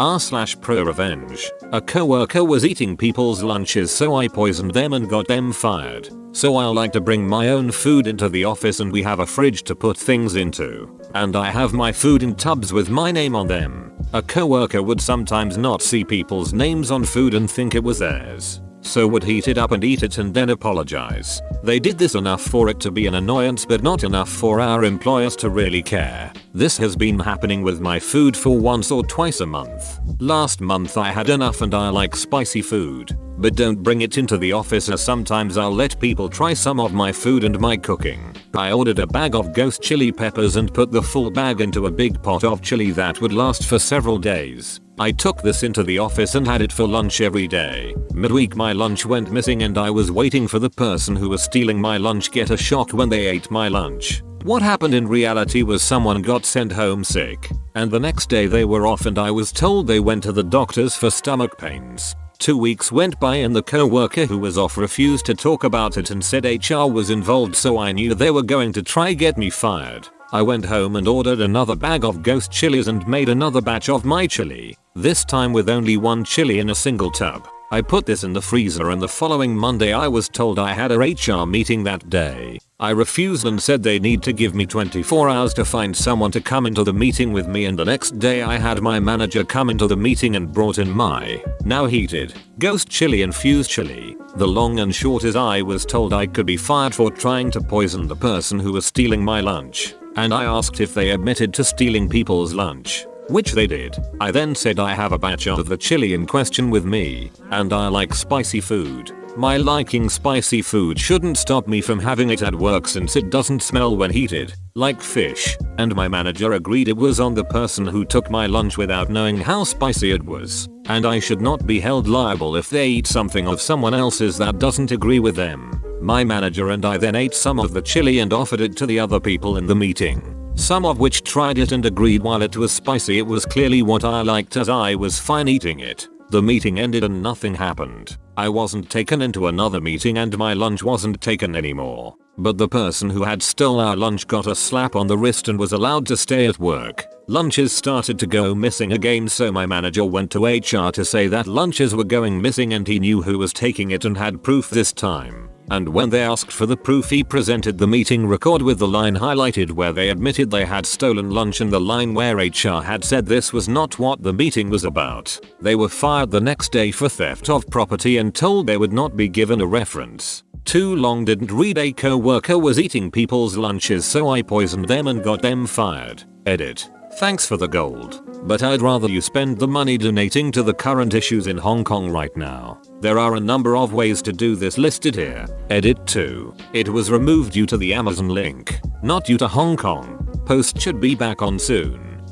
r/pro revenge. A coworker was eating people's lunches, so I poisoned them and got them fired. So I like to bring my own food into the office, and we have a fridge to put things into. And I have my food in tubs with my name on them. A coworker would sometimes not see people's names on food and think it was theirs, so would heat it up and eat it and then apologize. They did this enough for it to be an annoyance, but not enough for our employers to really care. This has been happening with my food for once or twice a month. Last month I had enough, and I like spicy food, but don't bring it into the office, as sometimes I'll let people try some of my food and my cooking. I ordered a bag of ghost chili peppers and put the full bag into a big pot of chili that would last for several days. I took this into the office and had it for lunch every day. Midweek my lunch went missing, and I was waiting for the person who was stealing my lunch get a shock when they ate my lunch. What happened in reality was someone got sent home sick, and the next day they were off, and I was told they went to the doctors for stomach pains. 2 weeks went by and the co-worker who was off refused to talk about it and said HR was involved, so I knew they were going to try get me fired. I went home and ordered another bag of ghost chilies and made another batch of my chili, this time with only one chili in a single tub. I put this in the freezer, and the following Monday I was told I had a HR meeting that day. I refused and said they need to give me 24 hours to find someone to come into the meeting with me, and the next day I had my manager come into the meeting and brought in my now heated ghost chili infused chili. The long and short is I was told I could be fired for trying to poison the person who was stealing my lunch, and I asked if they admitted to stealing people's lunch, which they did. I then said I have a batch of the chili in question with me, and I like spicy food. My liking spicy food shouldn't stop me from having it at work, since it doesn't smell when heated, like fish, and my manager agreed it was on the person who took my lunch without knowing how spicy it was, and I should not be held liable if they eat something of someone else's that doesn't agree with them. My manager and I then ate some of the chili and offered it to the other people in the meeting, some of which tried it and agreed. While it was spicy, it was clearly what I liked, as I was fine eating it. The meeting ended and nothing happened. I wasn't taken into another meeting and my lunch wasn't taken anymore. But the person who had stole our lunch got a slap on the wrist and was allowed to stay at work. Lunches started to go missing again, so my manager went to HR to say that lunches were going missing and he knew who was taking it and had proof this time. And when they asked for the proof, he presented the meeting record with the line highlighted where they admitted they had stolen lunch and the line where HR had said this was not what the meeting was about. They were fired the next day for theft of property and told they would not be given a reference. Too long didn't read. A co-worker was eating people's lunches, so I poisoned them and got them fired. Edit. Thanks for the gold, but I'd rather you spend the money donating to the current issues in Hong Kong right now. There are a number of ways to do this listed here. Edit 2. It was removed due to the Amazon link, not due to Hong Kong. Post should be back on soon.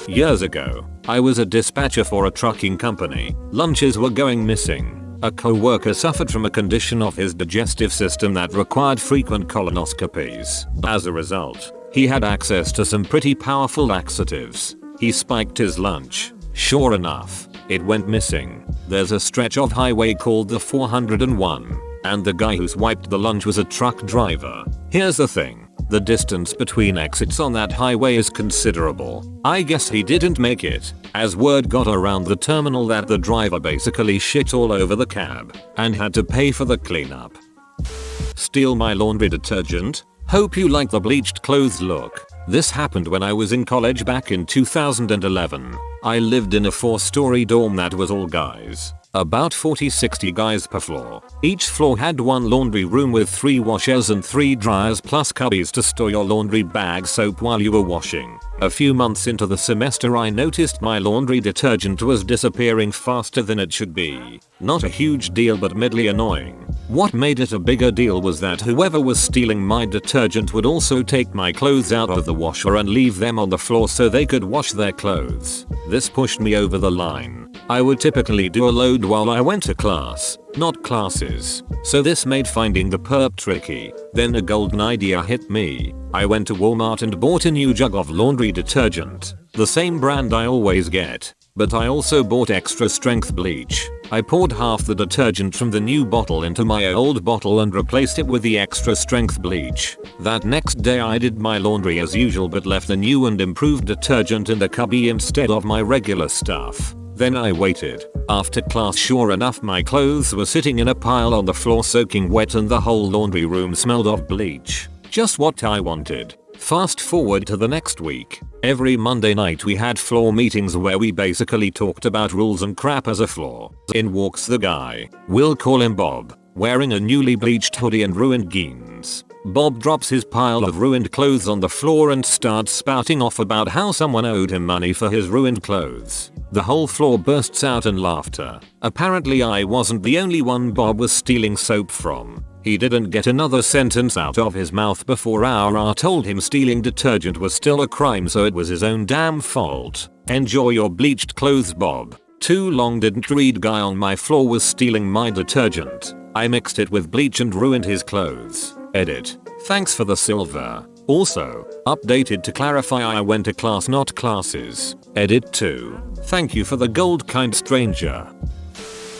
Years ago, I was a dispatcher for a trucking company. Lunches were going missing. A co-worker suffered from a condition of his digestive system that required frequent colonoscopies. As a result, he had access to some pretty powerful laxatives. He spiked his lunch. Sure enough, it went missing. There's a stretch of highway called the 401, and the guy who swiped the lunch was a truck driver. Here's the thing. The distance between exits on that highway is considerable. I guess he didn't make it, as word got around the terminal that the driver basically shit all over the cab and had to pay for the cleanup. Steal my laundry detergent? Hope you like the bleached clothes look. This happened when I was in college back in 2011. I lived in a 4-story dorm that was all guys. About 40-60 guys per floor. Each floor had one laundry room with 3 washers and 3 dryers plus cubbies to store your laundry bag soap while you were washing. A few months into the semester I noticed my laundry detergent was disappearing faster than it should be. Not a huge deal, but mildly annoying. What made it a bigger deal was that whoever was stealing my detergent would also take my clothes out of the washer and leave them on the floor so they could wash their clothes. This pushed me over the line. I would typically do a load while I went to class, not classes, so this made finding the perp tricky. Then a golden idea hit me. I went to Walmart and bought a new jug of laundry detergent, the same brand I always get, but I also bought extra strength bleach. I poured half the detergent from the new bottle into my old bottle and replaced it with the extra strength bleach. That next day I did my laundry as usual but left the new and improved detergent in the cubby instead of my regular stuff. Then I waited. After class, sure enough, my clothes were sitting in a pile on the floor soaking wet and the whole laundry room smelled of bleach. Just what I wanted. Fast forward to the next week. Every Monday night we had floor meetings where we basically talked about rules and crap as a floor. In walks the guy, we'll call him Bob, wearing a newly bleached hoodie and ruined jeans. Bob drops his pile of ruined clothes on the floor and starts spouting off about how someone owed him money for his ruined clothes. The whole floor bursts out in laughter. Apparently I wasn't the only one Bob was stealing soap from. He didn't get another sentence out of his mouth before our told him stealing detergent was still a crime, so it was his own damn fault. Enjoy your bleached clothes, Bob. Too long didn't read guy on my floor was stealing my detergent. I mixed it with bleach and ruined his clothes. Edit. Thanks for the silver. Also, updated to clarify I went to class not classes. Edit 2. Thank you for the gold, kind stranger.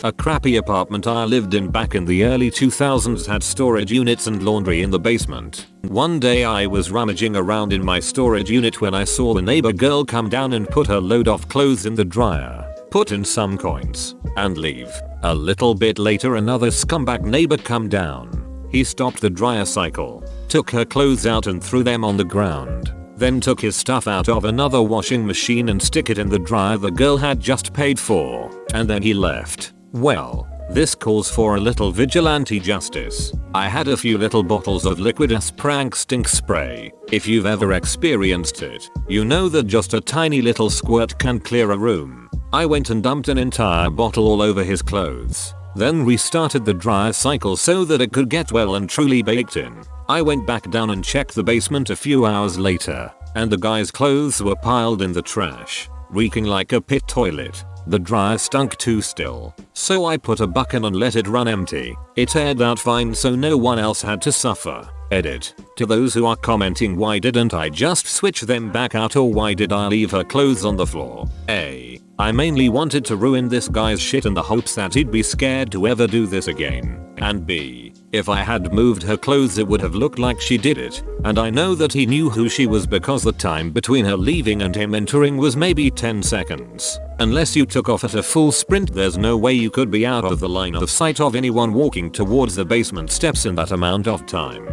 A crappy apartment I lived in back in the early 2000s had storage units and laundry in the basement. One day I was rummaging around in my storage unit when I saw the neighbor girl come down and put her load of clothes in the dryer, put in some coins, and leave. A little bit later another scumbag neighbor come down. He stopped the dryer cycle, took her clothes out and threw them on the ground, then took his stuff out of another washing machine and stick it in the dryer the girl had just paid for, and then he left. Well, this calls for a little vigilante justice. I had a few little bottles of liquid ass prank stink spray. If you've ever experienced it, you know that just a tiny little squirt can clear a room. I went and dumped an entire bottle all over his clothes, then restarted the dryer cycle so that it could get well and truly baked in. I went back down and checked the basement a few hours later, and the guy's clothes were piled in the trash, reeking like a pit toilet. The dryer stunk too still, so I put a bucket and let it run empty. It aired out fine so no one else had to suffer. Edit. To those who are commenting why didn't I just switch them back out or why did I leave her clothes on the floor? A. I mainly wanted to ruin this guy's shit in the hopes that he'd be scared to ever do this again. And B. If I had moved her clothes it would have looked like she did it, and I know that he knew who she was because the time between her leaving and him entering was maybe 10 seconds. Unless you took off at a full sprint there's no way you could be out of the line of sight of anyone walking towards the basement steps in that amount of time.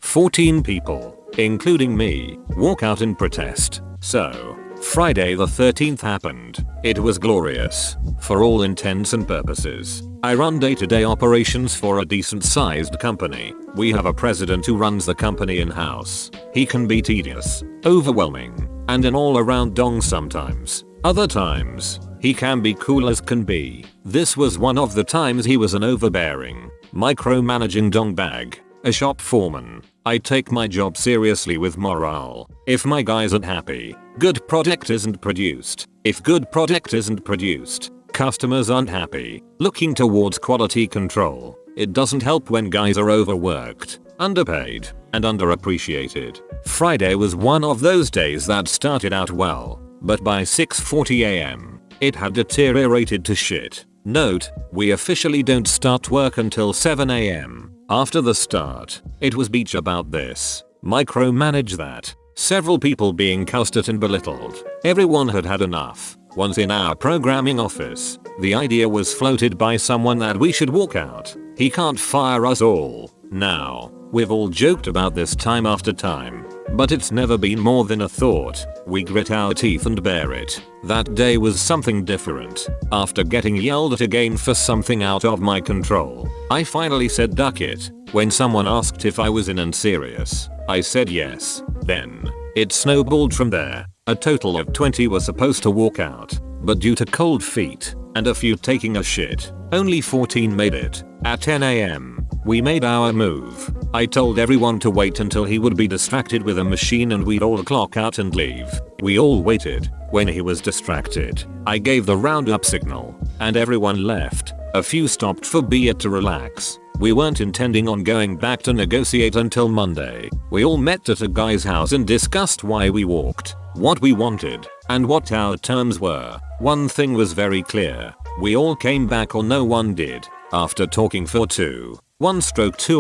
14 people, including me, walk out in protest. So, Friday the 13th happened. It was glorious. For all intents and purposes. I run day-to-day operations for a decent sized company. We have a president who runs the company in-house. He can be tedious, overwhelming, and an all-around dong sometimes. Other times, he can be cool as can be. This was one of the times he was an overbearing, micromanaging dong bag. A shop foreman. I take my job seriously with morale. If my guys aren't happy, good product isn't produced. If good product isn't produced, customers aren't happy. Looking towards quality control. It doesn't help when guys are overworked, underpaid, and underappreciated. Friday was one of those days that started out well, but by 6:40 am, it had deteriorated to shit. Note, we officially don't start work until 7 am. After the start, it was beach about this. Micromanage that. Several people being cussed at and belittled. Everyone had had enough. Once in our programming office, the idea was floated by someone that we should walk out. He can't fire us all. Now, we've all joked about this time after time, but it's never been more than a thought. We grit our teeth and bear it. That day was something different. After getting yelled at again for something out of my control, I finally said duck it. When someone asked if I was in and serious, I said yes. Then, it snowballed from there. A total of 20 were supposed to walk out, but due to cold feet, and a few taking a shit, only 14 made it. At 10 am, we made our move. I told everyone to wait until he would be distracted with a machine and we'd all clock out and leave. We all waited. When he was distracted, I gave the roundup signal, and everyone left. A few stopped for beer to relax. We weren't intending on going back to negotiate until Monday. We all met at a guy's house and discussed why we walked, what we wanted, and what our terms were. One thing was very clear. We all came back or no one did. After talking for 2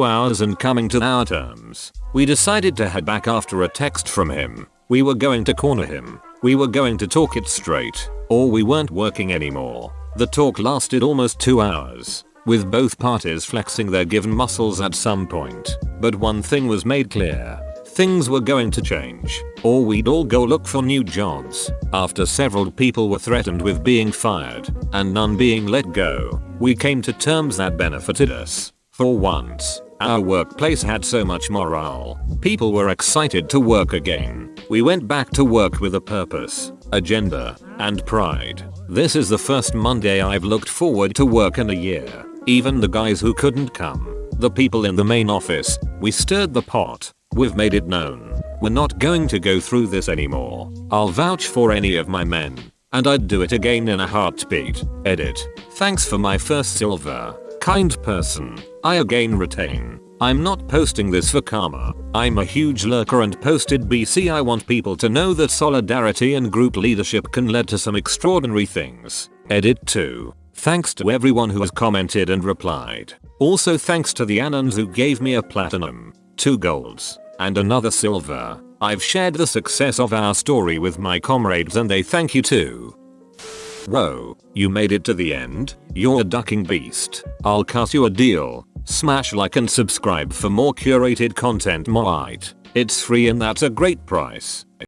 hours and coming to our terms, we decided to head back after a text from him. We were going to corner him. We were going to talk it straight, or we weren't working anymore. The talk lasted almost 2 hours, with both parties flexing their given muscles at some point. But one thing was made clear. Things were going to change, or we'd all go look for new jobs. After several people were threatened with being fired, and none being let go, we came to terms that benefited us. For once, our workplace had so much morale. People were excited to work again. We went back to work with a purpose, agenda, and pride. This is the first Monday I've looked forward to work in a year. Even the guys who couldn't come, the people in the main office, we stirred the pot. We've made it known. We're not going to go through this anymore. I'll vouch for any of my men, and I'd do it again in a heartbeat. Edit. Thanks for my first silver. Kind person. I again retain. I'm not posting this for karma. I'm a huge lurker and posted BC. I want people to know that solidarity and group leadership can lead to some extraordinary things. Edit 2. Thanks to everyone who has commented and replied. Also thanks to the Anons who gave me a platinum, 2 golds, and another silver. I've shared the success of our story with my comrades and they thank you too. Bro, you made it to the end? You're a ducking beast. I'll cut you a deal. Smash like and subscribe for more curated content. It's free and that's a great price.